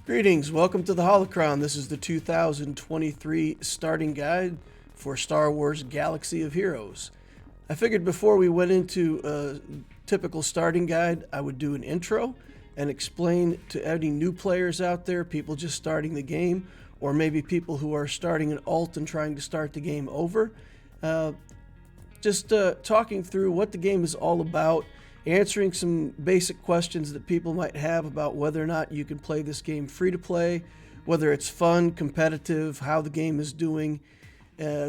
Greetings, welcome to the Holocron. This is the 2023 starting guide for Star Wars Galaxy of Heroes. I figured before we went into a typical starting guide, I would do an intro and explain to any new players out there, people just starting the game, or maybe people who are starting an alt and trying to start the game over. Talking through what the game is all about, answering some basic questions that people might have about whether or not you can play this game free to play, whether it's fun, competitive, how the game is doing.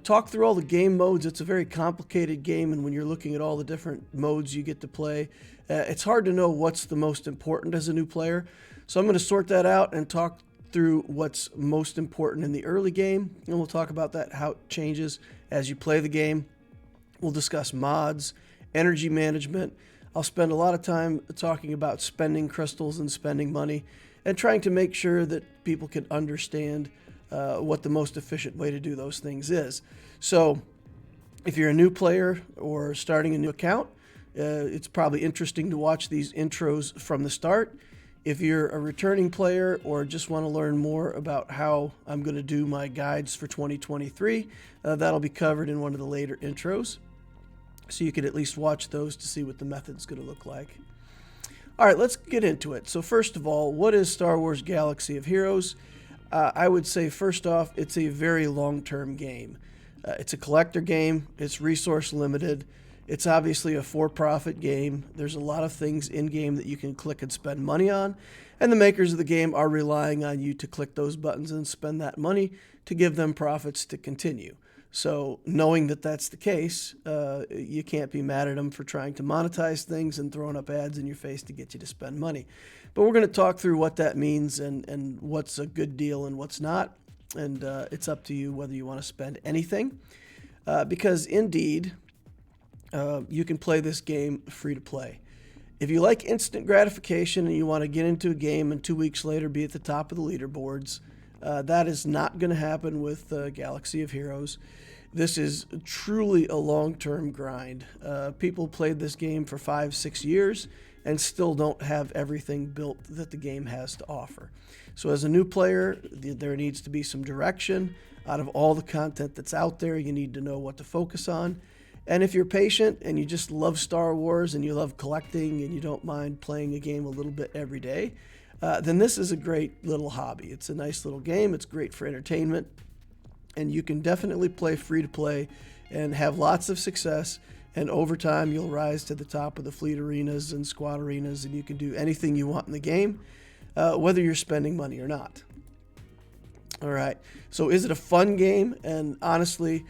Talk through all the game modes. It's a very complicated game, and when you're looking at all the different modes you get to play, it's hard to know what's the most important as a new player. So I'm going to sort that out and talk through what's most important in the early game, and we'll talk about that, how it changes as you play the game. We'll discuss mods, energy management. I'll spend a lot of time talking about spending crystals and spending money and trying to make sure that people can understand what the most efficient way to do those things is. So if you're a new player or starting a new account, it's probably interesting to watch these intros from the start. If you're a returning player or just want to learn more about how I'm going to do my guides for 2023, that'll be covered in one of the later intros. So you can at least watch those to see what the method's going to look like. All right, let's get into it. So first of all, what is Star Wars Galaxy of Heroes? I would say first off, it's a very long-term game. It's a collector game. It's resource limited. It's obviously a for-profit game. There's a lot of things in-game that you can click and spend money on, and the makers of the game are relying on you to click those buttons and spend that money to give them profits to continue. So knowing that that's the case, you can't be mad at them for trying to monetize things and throwing up ads in your face to get you to spend money. But we're going to talk through what that means and what's a good deal and what's not. And it's up to you whether you want to spend anything. Because indeed, you can play this game free to play. If you like instant gratification and you want to get into a game and 2 weeks later be at the top of the leaderboards, that is not going to happen with Galaxy of Heroes. This is truly a long-term grind. People played this game for 5-6 years and still don't have everything built that the game has to offer. So as a new player, there needs to be some direction. Out of all the content that's out there, you need to know what to focus on. And if you're patient and you just love Star Wars and you love collecting and you don't mind playing a game a little bit every day, then this is a great little hobby. It's a nice little game. It's great for entertainment. And you can definitely play free to play and have lots of success. And over time, you'll rise to the top of the fleet arenas and squad arenas, and you can do anything you want in the game, whether you're spending money or not. All right. So is it a fun game? And honestly,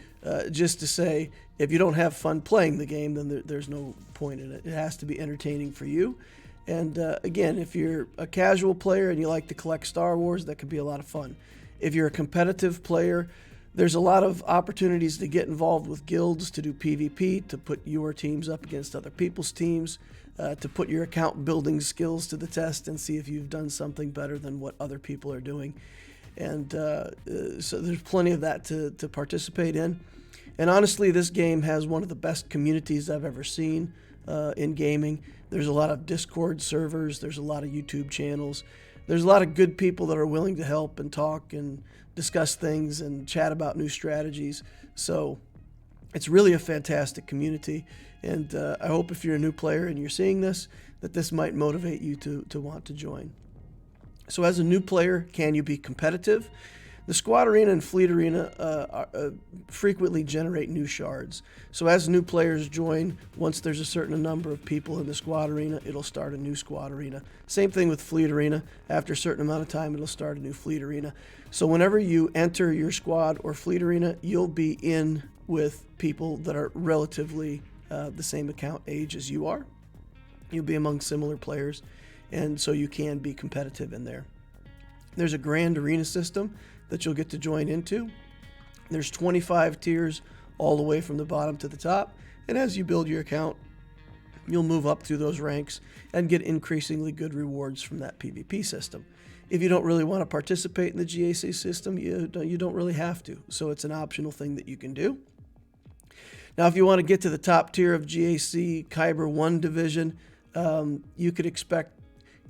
just to say, if you don't have fun playing the game, then there's no point in it. It has to be entertaining for you. And again, if you're a casual player and you like to collect Star Wars, that could be a lot of fun. If you're a competitive player, there's a lot of opportunities to get involved with guilds, to do PvP, to put your teams up against other people's teams, to put your account building skills to the test and see if you've done something better than what other people are doing. And so there's plenty of that to participate in. And honestly, this game has one of the best communities I've ever seen in gaming. There's a lot of Discord servers. There's a lot of YouTube channels. There's a lot of good people that are willing to help and talk and discuss things and chat about new strategies. So it's really a fantastic community. And I hope if you're a new player and you're seeing this, that this might motivate you to want to join. So as a new player, can you be competitive? The squad arena and fleet arena frequently generate new shards. So as new players join, once there's a certain number of people in the squad arena, it'll start a new squad arena. Same thing with fleet arena. After a certain amount of time, it'll start a new fleet arena. So whenever you enter your squad or fleet arena, you'll be in with people that are relatively the same account age as you are. You'll be among similar players, and so you can be competitive in there. There's a grand arena system that you'll get to join into. There's 25 tiers all the way from the bottom to the top, and as you build your account, you'll move up through those ranks and get increasingly good rewards from that PvP system. If you don't really want to participate in the GAC system, you don't really have to, so it's an optional thing that you can do. Now, if you want to get to the top tier of GAC Kyber 1 division, you could expect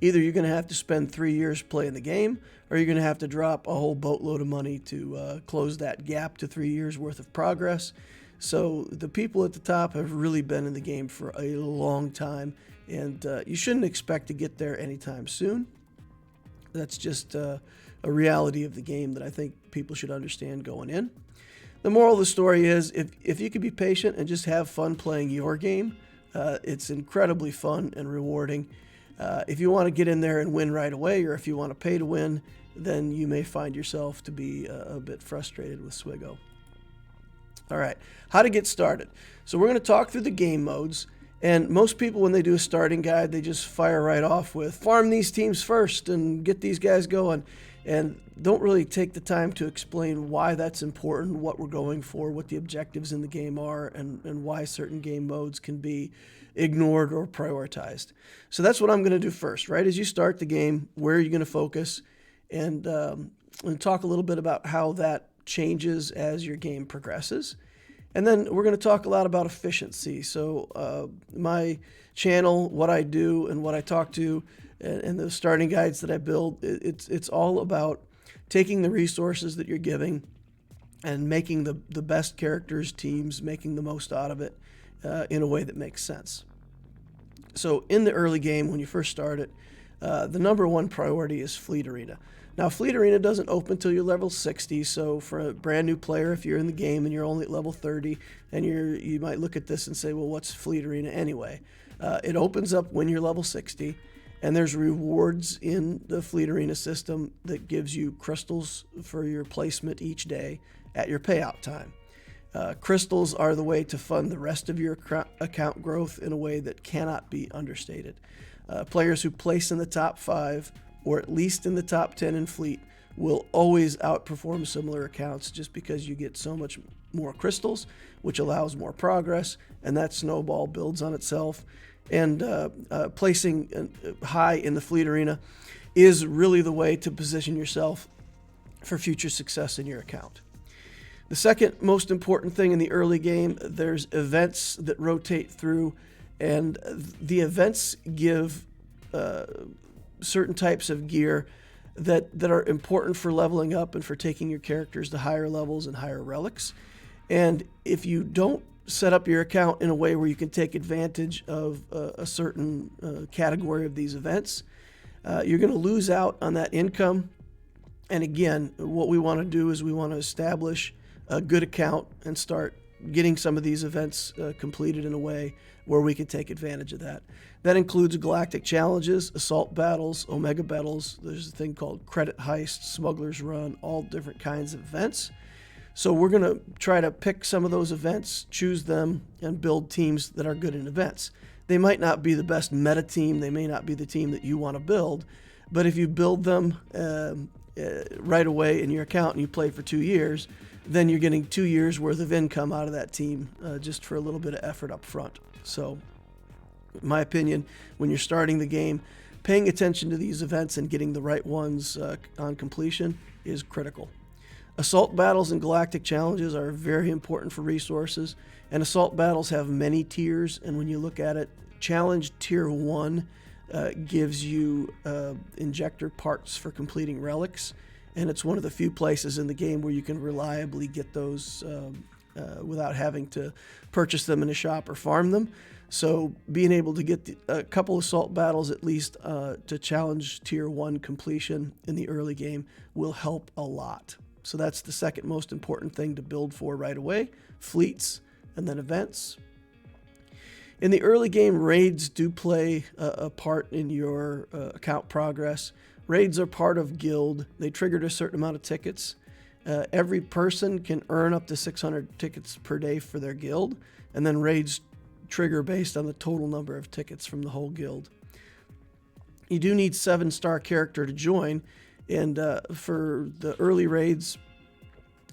Either you're going to have to spend 3 years playing the game, or you're going to have to drop a whole boatload of money to close that gap to 3 years worth of progress. So the people at the top have really been in the game for a long time, and you shouldn't expect to get there anytime soon. That's just a reality of the game that I think people should understand going in. The moral of the story is, if you can be patient and just have fun playing your game, it's incredibly fun and rewarding. If you want to get in there and win right away, or if you want to pay to win, then you may find yourself to be a bit frustrated with SWGOH. All right, how to get started. So we're going to talk through the game modes, and most people, when they do a starting guide, they just fire right off with farm these teams first and get these guys going, and don't really take the time to explain why that's important, what we're going for, what the objectives in the game are, and why certain game modes can be ignored or prioritized. So that's what I'm going to do first, right? As you start the game, where are you going to focus, and talk a little bit about how that changes as your game progresses. And then we're going to talk a lot about efficiency. So my channel, what I do and what I talk to, and the starting guides that I build, it's all about taking the resources that you're giving and making the best characters, teams, making the most out of it in a way that makes sense. So in the early game, when you first start it, the number one priority is Fleet Arena. Now, Fleet Arena doesn't open until you're level 60, so for a brand new player, if you're in the game and you're only at level 30, and you might look at this and say, well, what's Fleet Arena anyway? It opens up when you're level 60, and there's rewards in the Fleet Arena system that gives you crystals for your placement each day at your payout time. Crystals are the way to fund the rest of your account growth in a way that cannot be understated. Players who place in the top 5 or at least in the top 10 in Fleet will always outperform similar accounts just because you get so much more crystals, which allows more progress, and that snowball builds on itself. And placing high in the Fleet Arena is really the way to position yourself for future success in your account. The second most important thing in the early game, there's events that rotate through, and the events give certain types of gear that are important for leveling up and for taking your characters to higher levels and higher relics. And if you don't set up your account in a way where you can take advantage of a certain category of these events, you're going to lose out on that income. And again, what we want to do is we want to establish a good account and start getting some of these events completed in a way where we can take advantage of that. That includes galactic challenges, assault battles, omega battles. There's a thing called credit heist, smuggler's run, all different kinds of events. So we're going to try to pick some of those events, choose them, and build teams that are good in events. They might not be the best meta team. They may not be the team that you want to build. But if you build them right away in your account and you play for 2 years, then you're getting 2 years worth of income out of that team just for a little bit of effort up front. So in my opinion, when you're starting the game, paying attention to these events and getting the right ones on completion is critical. Assault battles and galactic challenges are very important for resources, and assault battles have many tiers, and when you look at it, challenge tier 1 gives you injector parts for completing relics, and it's one of the few places in the game where you can reliably get those without having to purchase them in a shop or farm them. So being able to get a couple assault battles at least to challenge tier 1 completion in the early game will help a lot. So that's the second most important thing to build for right away: fleets and then events. In the early game, raids do play a part in your account progress. Raids are part of guild. They triggered a certain amount of tickets. Every person can earn up to 600 tickets per day for their guild, and then raids trigger based on the total number of tickets from the whole guild. You do need 7-star character to join, and for the early raids,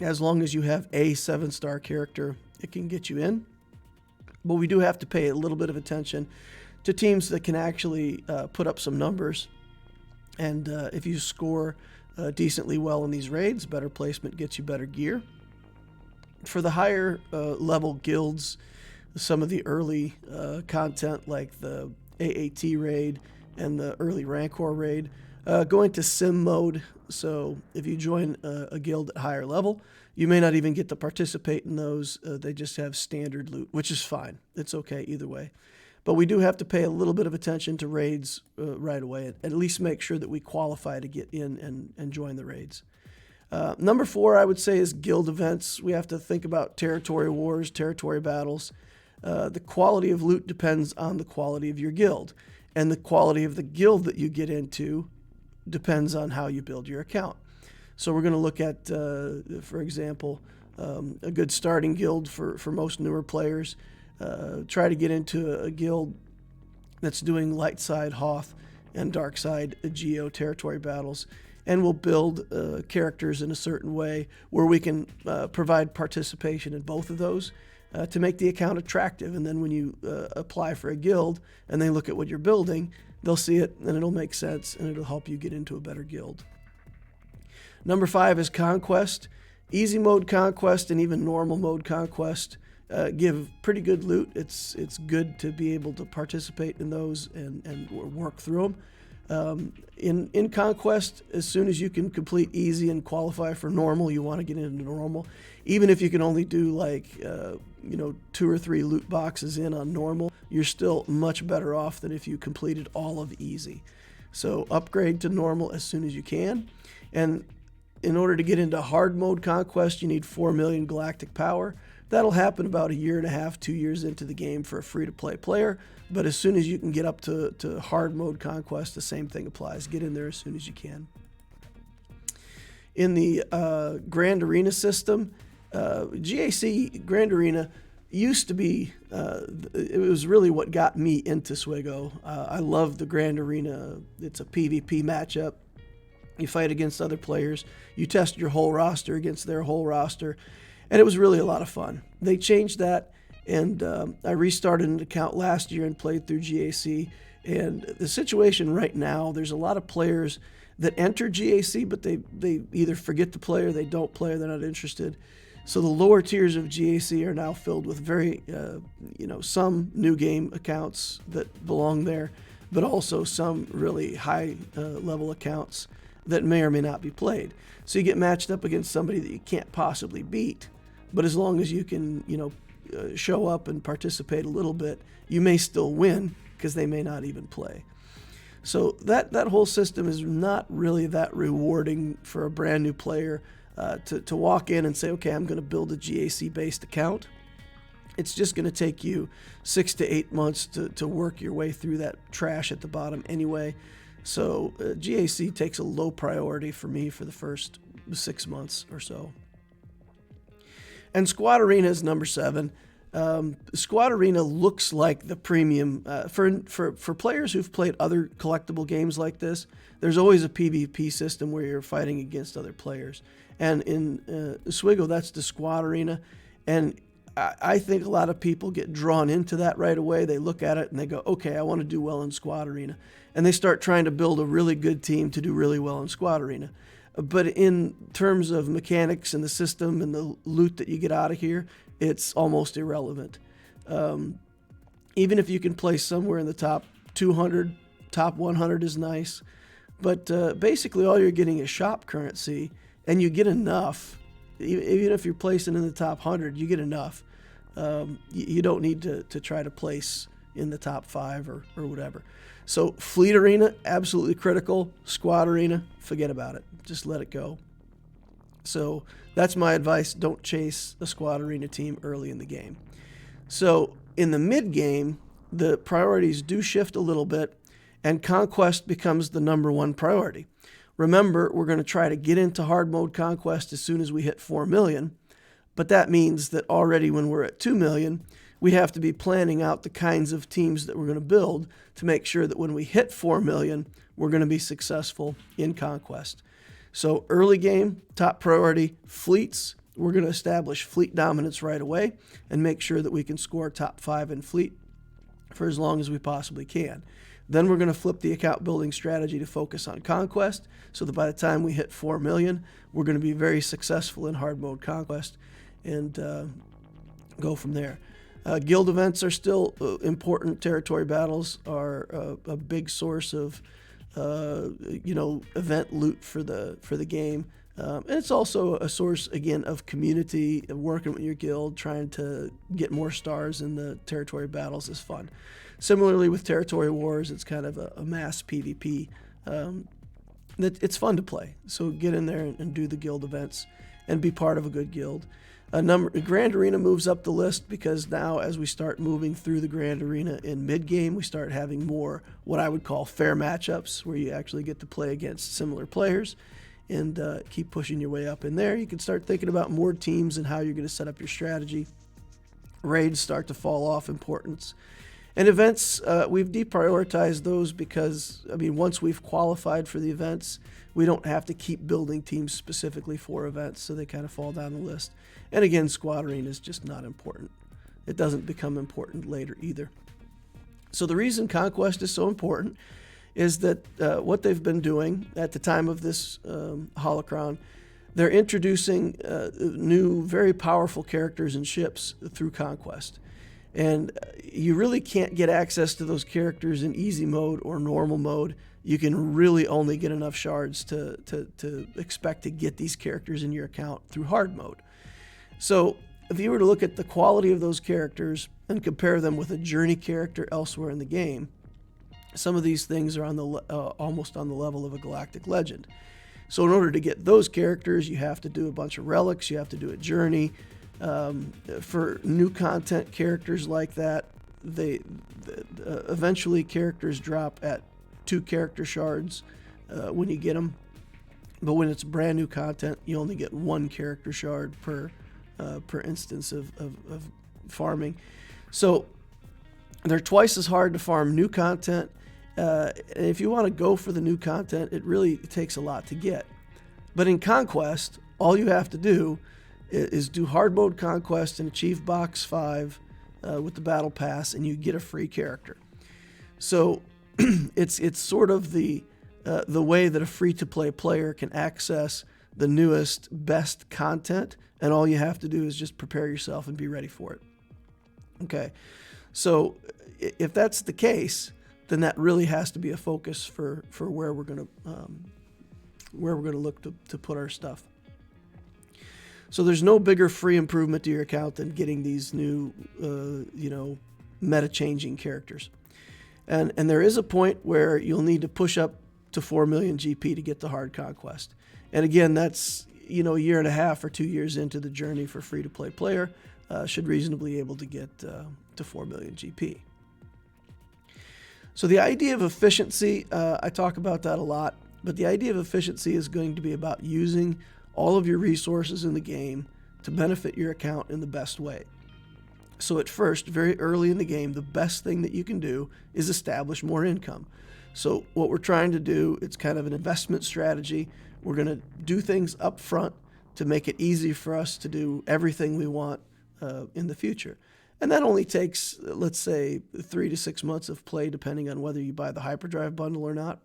as long as you have a 7-star character, it can get you in. But we do have to pay a little bit of attention to teams that can actually put up some numbers. And if you score decently well in these raids, better placement gets you better gear. For the higher level guilds, some of the early content like the AAT raid and the early Rancor raid. Going to sim mode, so if you join a guild at higher level, you may not even get to participate in those. They just have standard loot, which is fine. It's okay either way. But we do have to pay a little bit of attention to raids right away, at least make sure that we qualify to get in and join the raids. Number 4, I would say, is guild events. We have to think about territory wars, territory battles. The quality of loot depends on the quality of your guild, and the quality of the guild that you get into depends on how you build your account. So we're going to look at, for example, a good starting guild for most newer players. Try to get into a guild that's doing light side Hoth and dark side Geo territory battles, and we'll build characters in a certain way where we can provide participation in both of those to make the account attractive. And then when you apply for a guild and they look at what you're building, they'll see it and it'll make sense and it'll help you get into a better guild. Number 5 is Conquest. Easy mode Conquest and even normal mode Conquest give pretty good loot. It's good to be able to participate in those and work through them. In Conquest, as soon as you can complete easy and qualify for normal, you want to get into normal. Even if you can only do like 2 or 3 loot boxes in on normal, you're still much better off than if you completed all of easy. So upgrade to normal as soon as you can. And in order to get into hard mode Conquest, you need 4 million galactic power. That'll happen about 1.5 years, 2 years into the game for a free-to-play player. But as soon as you can get up to hard mode Conquest, the same thing applies. Get in there as soon as you can. In the Grand Arena system, GAC Grand Arena used to be, it was really what got me into SWGOH. I love the Grand Arena. It's a PvP matchup. You fight against other players. You test your whole roster against their whole roster. And it was really a lot of fun. They changed that, and I restarted an account last year and played through GAC. And the situation right now, there's a lot of players that enter GAC, but they either forget to play or they don't play or they're not interested. So the lower tiers of GAC are now filled with very, some new game accounts that belong there, but also some really high level accounts that may or may not be played. So you get matched up against somebody that you can't possibly beat. But as long as you can, show up and participate a little bit, you may still win because they may not even play. So that whole system is not really that rewarding for a brand new player to walk in and say, okay, I'm going to build a GAC-based account. It's just going to take you 6 to 8 months to work your way through that trash at the bottom anyway. So GAC takes a low priority for me for the first 6 months or so. And Squad Arena is number 7. Squad Arena looks like the premium. For players who've played other collectible games like this, there's always a PvP system where you're fighting against other players. And in SWGOH, that's the Squad Arena. And I think a lot of people get drawn into that right away. They look at it and they go, okay, I want to do well in Squad Arena. And they start trying to build a really good team to do really well in Squad Arena. But in terms of mechanics and the system and the loot that you get out of here, it's almost irrelevant. Even if you can play somewhere in the top 200, top 100 is nice. But basically all you're getting is shop currency, and you get enough. Even if you're placing in the top 100, you get enough. You don't need to try to place in the top 5 or whatever. So Fleet Arena, absolutely critical. Squad Arena, forget about it. Just let it go. So that's my advice. Don't chase a Squad Arena team early in the game. So in the mid-game, the priorities do shift a little bit, and Conquest becomes the number 1 priority. Remember, we're going to try to get into hard mode Conquest as soon as we hit 4 million, but that means that already when we're at 2 million, we have to be planning out the kinds of teams that we're going to build to make sure that when we hit 4 million, we're going to be successful in Conquest. So early game, top priority, fleets. We're going to establish fleet dominance right away and make sure that we can score top 5 in fleet for as long as we possibly can. Then we're going to flip the account building strategy to focus on Conquest so that by the time we hit 4 million, we're going to be very successful in hard mode Conquest and go from there. Guild events are still important. Territory battles are a big source of event loot for the game. And it's also a source, again, of community, of working with your guild, trying to get more stars in the territory battles is fun. Similarly with territory wars, it's kind of a mass PvP. It's fun to play. So get in there and do the guild events and be part of a good guild. Grand Arena moves up the list because now as we start moving through the Grand Arena in mid-game, we start having more what I would call fair matchups where you actually get to play against similar players and keep pushing your way up in there. You can start thinking about more teams and how you're going to set up your strategy. Raids start to fall off importance. And events, we've deprioritized those because, once we've qualified for the events, we don't have to keep building teams specifically for events, so they kind of fall down the list. And again, Squad Arena is just not important. It doesn't become important later either. So the reason Conquest is so important is that what they've been doing at the time of this Holocron, they're introducing new, very powerful characters and ships through Conquest. And you really can't get access to those characters in easy mode or normal mode. You can really only get enough shards to expect to get these characters in your account through hard mode. So if you were to look at the quality of those characters and compare them with a journey character elsewhere in the game, some of these things are on the almost on the level of a galactic legend. So in order to get those characters, you have to do a bunch of relics, you have to do a journey. For new content characters like that, eventually characters drop at 2 character shards when you get them. But when it's brand new content, you only get 1 character shard per instance of farming. So they're twice as hard to farm new content. And if you want to go for the new content, it really takes a lot to get. But in Conquest, all you have to do is do hard mode Conquest and achieve box 5 with the battle pass, and you get a free character. So it's sort of the way that a free-to-play player can access the newest, best content, and all you have to do is just prepare yourself and be ready for it. Okay, so if that's the case, then that really has to be a focus for where we're going to look to put our stuff. So there's no bigger free improvement to your account than getting these new, meta-changing characters. And there is a point where you'll need to push up to 4 million GP to get the hard Conquest. And again, that's, a year and a half or 2 years into the journey for free-to-play player, should reasonably able to get to 4 million GP. So the idea of efficiency, I talk about that a lot, but the idea of efficiency is going to be about using all of your resources in the game to benefit your account in the best way. So at first, very early in the game, the best thing that you can do is establish more income. So what we're trying to do, it's kind of an investment strategy. We're going to do things up front to make it easy for us to do everything we want in the future. And that only takes, let's say, 3 to 6 months of play, depending on whether you buy the hyperdrive bundle or not.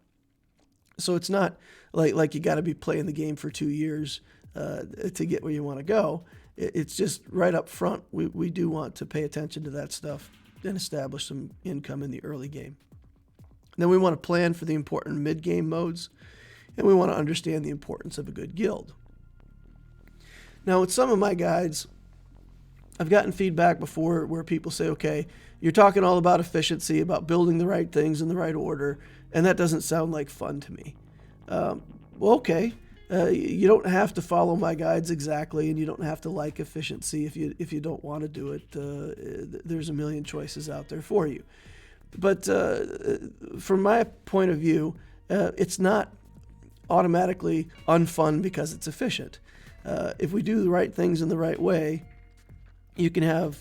So it's not like you got to be playing the game for 2 years to get where you want to go. It's just right up front. We do want to pay attention to that stuff and establish some income in the early game. Then we want to plan for the important mid-game modes, and we want to understand the importance of a good guild. Now, with some of my guides, I've gotten feedback before where people say, okay, you're talking all about efficiency, about building the right things in the right order, and that doesn't sound like fun to me. Well, okay, you don't have to follow my guides exactly, and you don't have to like efficiency if you don't want to do it. There's a million choices out there for you. But from my point of view, it's not automatically unfun because it's efficient. If we do the right things in the right way, you can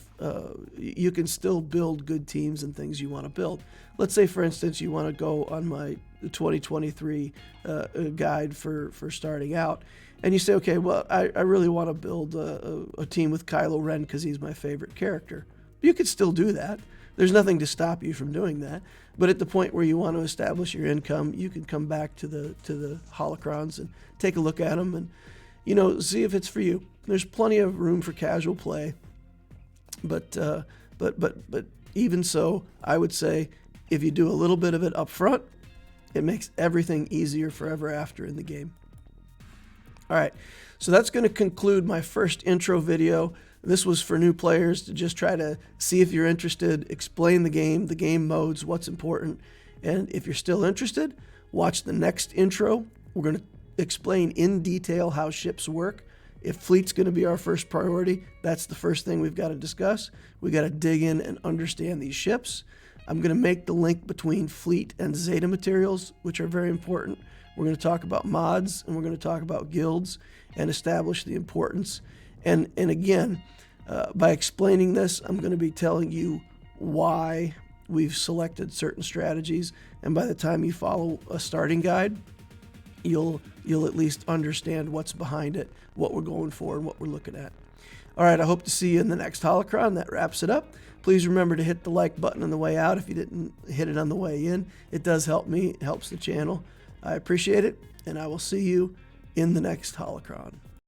still build good teams and things you want to build. Let's say, for instance, you want to go on my 2023 guide for starting out, and you say, okay, well, I really want to build a team with Kylo Ren because he's my favorite character. You could still do that. There's nothing to stop you from doing that. But at the point where you want to establish your income, you can come back to the holocrons and take a look at them and see if it's for you. There's plenty of room for casual play. But But even so, I would say if you do a little bit of it up front, it makes everything easier forever after in the game. All right, so that's going to conclude my first intro video. This was for new players to just try to see if you're interested, explain the game modes, what's important. And if you're still interested, watch the next intro. We're going to explain in detail how ships work. If fleet's going to be our first priority, that's the first thing we've got to discuss. We got to dig in and understand these ships. I'm going to make the link between fleet and Zeta materials, which are very important. We're going to talk about mods, and we're going to talk about guilds and establish the importance. And again, by explaining this, I'm going to be telling you why we've selected certain strategies. And by the time you follow a starting guide, you'll at least understand what's behind it, what we're going for, and what we're looking at. All right, I hope to see you in the next holocron. That wraps it up. Please remember to hit the like button on the way out if you didn't hit it on the way in. It does help me, it helps the channel. I appreciate it, and I will see you in the next holocron.